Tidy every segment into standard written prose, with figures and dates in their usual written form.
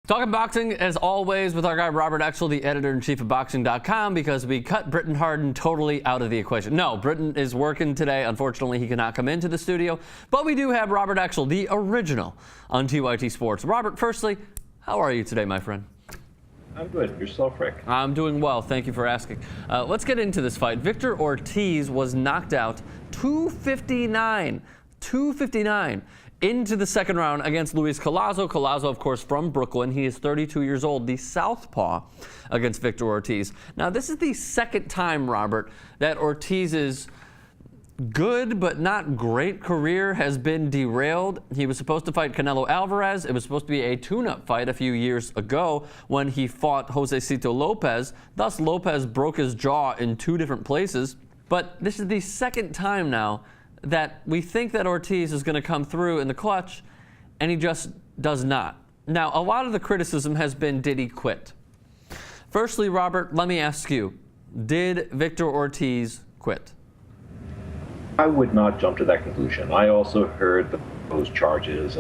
Talking boxing, as always, with our guy Robert Exel, the editor-in-chief of Boxing.com, because we cut Britton Harden totally out of the equation. No, Britton is working today. Unfortunately, he cannot come into the studio. But we do have Robert Exel, the original, on TYT Sports. Robert, firstly, how are you today, my friend? I'm good. Yourself, Rick? I'm doing well. Thank you for asking. Let's get into this fight. Victor Ortiz was knocked out 259 into the second round against Luis Collazo. Collazo, of course, from Brooklyn. He is 32 years old, the southpaw against Victor Ortiz. Now, this is the second time, Robert, that Ortiz's good but not great career has been derailed. He was supposed to fight Canelo Alvarez. It was supposed to be a tune-up fight a few years ago when he fought Josecito Lopez. Thus, Lopez broke his jaw in two different places. But this is the second time now that we think that Ortiz is going to come through in the clutch, and he just does not. Now, a lot of the criticism has been, did he quit? Firstly, Robert, let me ask you, did Victor Ortiz quit? I would not jump to that conclusion. I also heard those charges.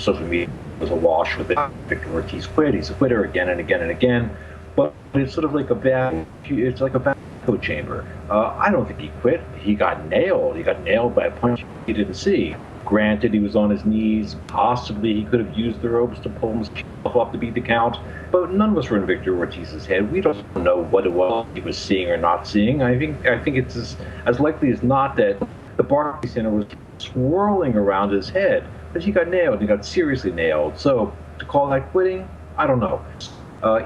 Social media was awash with it. Victor Ortiz quit. He's a quitter again and again and again. But it's sort of like a bad echo chamber. I don't think he quit. He got nailed. He got nailed by a punch he didn't see. Granted, he was on his knees. Possibly he could have used the ropes to pull himself up to beat the count. But none of us were in Victor Ortiz's head. We don't know what it was he was seeing or not seeing. I think it's as likely as not that the Barclays Center was swirling around his head. But he got nailed. He got seriously nailed. So to call that quitting, I don't know.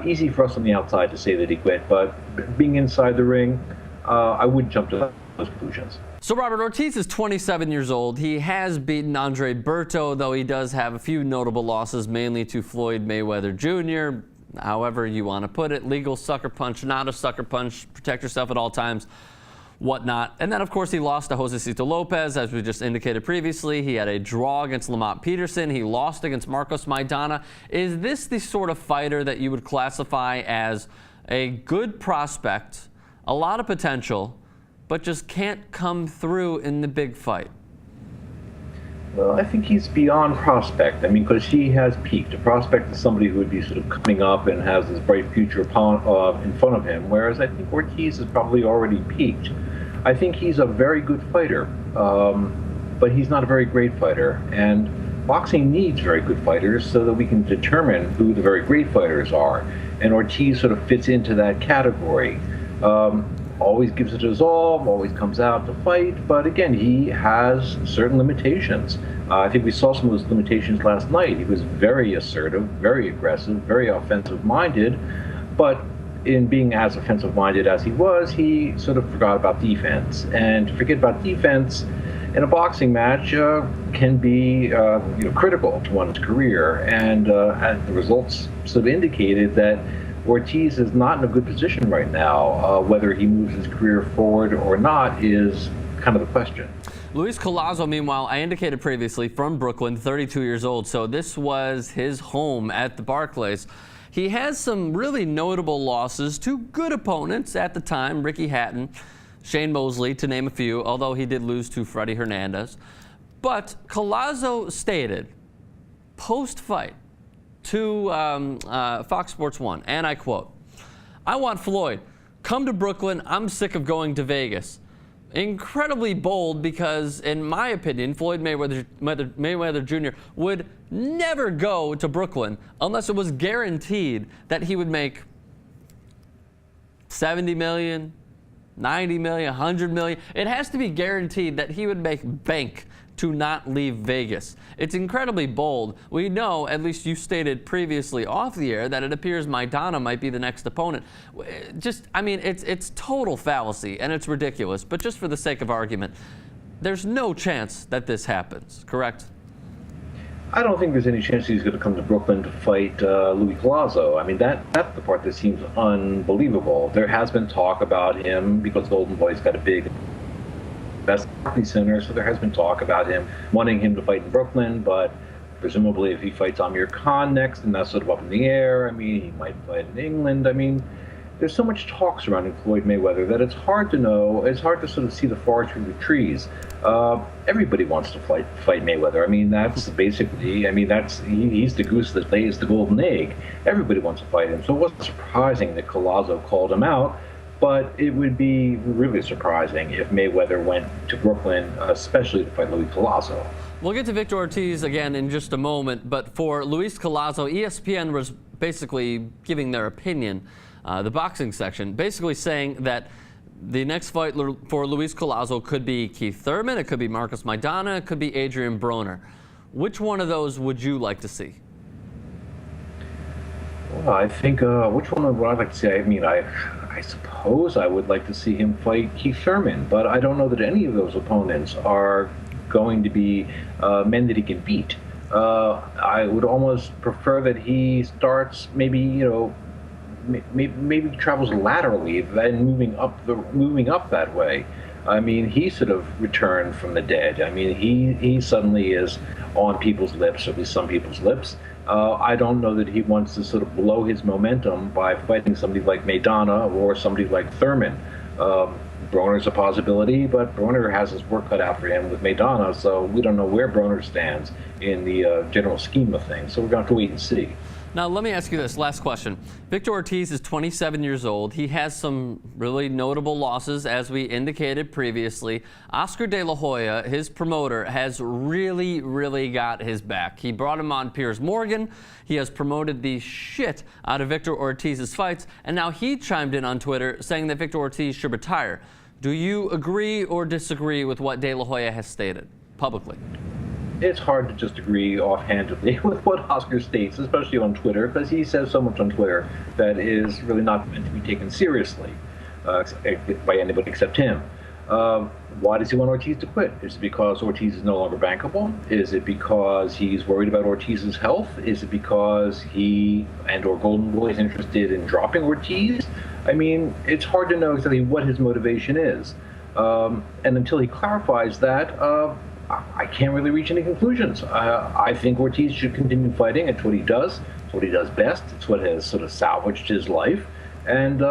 Easy for us on the outside to say that he quit, but being inside the ring, I wouldn't jump to those conclusions. So Robert, Ortiz is 27 years old. He has beaten Andre Berto, though he does have a few notable losses, mainly to Floyd Mayweather Jr., however you want to put it. Legal sucker punch, not a sucker punch. Protect yourself at all times, whatnot. And then, of course, he lost to Josecito Lopez, as we just indicated previously. He had a draw against Lamont Peterson. He lost against Marcos Maidana. Is this the sort of fighter that you would classify as a good prospect, a lot of potential, but just can't come through in the big fight? Well, I think he's beyond prospect. I mean, because he has peaked. A prospect is somebody who would be sort of coming up and has this bright future in front of him, whereas I think Ortiz has probably already peaked. I think he's a very good fighter, but he's not a very great fighter. And boxing needs very good fighters so that we can determine who the very great fighters are. And Ortiz sort of fits into that category. Always gives it his all, always comes out to fight, but again, he has certain limitations. I think we saw some of those limitations last night. He was very assertive, very aggressive, very offensive-minded, but in being as offensive-minded as he was, he sort of forgot about defense. And to forget about defense in a boxing match can be critical to one's career, and the results sort of indicated that Ortiz is not in a good position right now. Whether he moves his career forward or not is kind of the question. Luis Collazo, meanwhile, I indicated previously, from Brooklyn, 32 years old, so this was his home at the Barclays. He has some really notable losses to good opponents at the time, Ricky Hatton, Shane Mosley, to name a few, although he did lose to Freddie Hernandez. But Collazo stated, post-fight, to Fox Sports 1, and I quote, "I want Floyd. Come to Brooklyn. I'm sick of going to Vegas." Incredibly bold because, in my opinion, Floyd Mayweather Jr. would never go to Brooklyn unless it was guaranteed that he would make $70 million, $90 million, $100 million. It has to be guaranteed that he would make bank to not leave Vegas. It's incredibly bold. We know, at least you stated previously off the air, that it appears Maidana might be the next opponent. It's total fallacy and it's ridiculous, but just for the sake of argument, there's no chance that this happens, correct? I don't think there's any chance he's going to come to Brooklyn to fight Luis Collazo. I mean, that's the part that seems unbelievable. There has been talk about him because Golden Boy's got a big Barclays Center, so there has been talk about him wanting him to fight in Brooklyn, but presumably if he fights Amir Khan next, and that's sort of up in the air. I mean, he might fight in England. I mean, there's so much talk surrounding Floyd Mayweather that it's hard to know. It's hard to sort of see the forest through the trees. Everybody wants to fight Mayweather. I mean, that's basically. I mean, he's the goose that lays the golden egg. Everybody wants to fight him. So it wasn't surprising that Collazo called him out. But it would be really surprising if Mayweather went to Brooklyn, especially to fight Luis Collazo. We'll get to Victor Ortiz again in just a moment, but for Luis Collazo, ESPN was basically giving their opinion, the boxing section, basically saying that the next fight for Luis Collazo could be Keith Thurman, it could be Marcos Maidana, it could be Adrian Broner. Which one of those would you like to see? Well, I think, which one would I like to see? I mean, I suppose I would like to see him fight Keith Thurman, but I don't know that any of those opponents are going to be men that he can beat. I would almost prefer that he starts maybe maybe travels laterally, then moving up that way. I mean, he sort of returned from the dead. I mean, he suddenly is on people's lips, or at least some people's lips. I don't know that he wants to sort of blow his momentum by fighting somebody like Maidana or somebody like Thurman. Broner's a possibility, but Broner has his work cut out for him with Maidana, so we don't know where Broner stands in the general scheme of things. So we're going to have to wait and see. Now, let me ask you this last question. Victor Ortiz is 27 years old. He has some really notable losses, as we indicated previously. Oscar De La Hoya, his promoter, has really got his back. He brought him on Piers Morgan. He has promoted the shit out of Victor Ortiz's fights, and now he chimed in on Twitter saying that Victor Ortiz should retire. Do you agree or disagree with what De La Hoya has stated publicly? It's hard to just agree offhandedly with what Oscar states, especially on Twitter, because he says so much on Twitter that is really not meant to be taken seriously by anybody except him. Why does he want Ortiz to quit? Is it because Ortiz is no longer bankable? Is it because he's worried about Ortiz's health? Is it because he or Golden Boy is interested in dropping Ortiz? I mean, it's hard to know exactly what his motivation is. And until he clarifies that, I can't really reach any conclusions. I think Ortiz should continue fighting. It's what he does. It's what he does best. It's what has sort of salvaged his life. And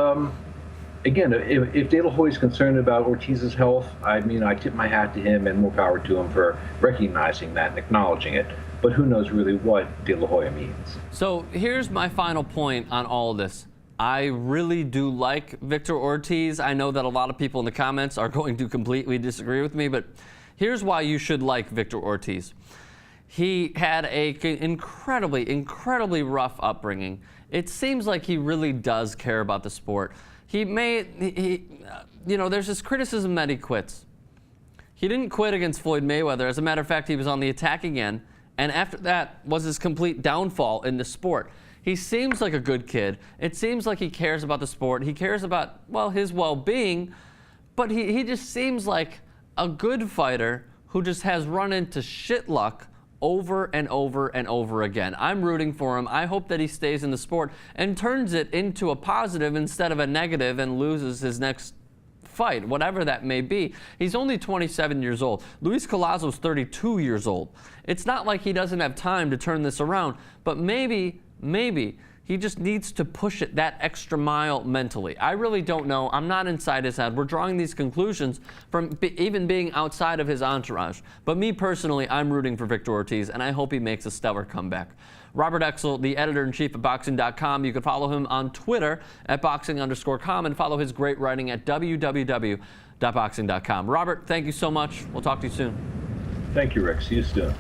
again, if De La Hoya is concerned about Ortiz's health, I mean, I tip my hat to him and more power to him for recognizing that and acknowledging it. But who knows really what De La Hoya means. So here's my final point on all of this. I really do like Victor Ortiz. I know that a lot of people in the comments are going to completely disagree with me, but here's why you should like Victor Ortiz. He had an incredibly rough upbringing. It seems like he really does care about the sport. There's this criticism that he quits. He didn't quit against Floyd Mayweather. As a matter of fact, he was on the attack again. And after that was his complete downfall in the sport. He seems like a good kid. It seems like he cares about the sport. He cares about, well, his well-being. But he just seems like a good fighter who just has run into shit luck over and over and over again. I'm rooting for him. I hope that he stays in the sport and turns it into a positive instead of a negative and loses his next fight, whatever that may be. He's only 27 years old. Luis Collazo is 32 years old. It's not like he doesn't have time to turn this around, but maybe he just needs to push it that extra mile mentally. I really don't know. I'm not inside his head. We're drawing these conclusions from even being outside of his entourage. But me personally, I'm rooting for Victor Ortiz, and I hope he makes a stellar comeback. Robert Exel, the editor-in-chief of Boxing.com. You can follow him on Twitter at boxing_com and follow his great writing at www.boxing.com. Robert, thank you so much. We'll talk to you soon. Thank you, Rick. See you soon.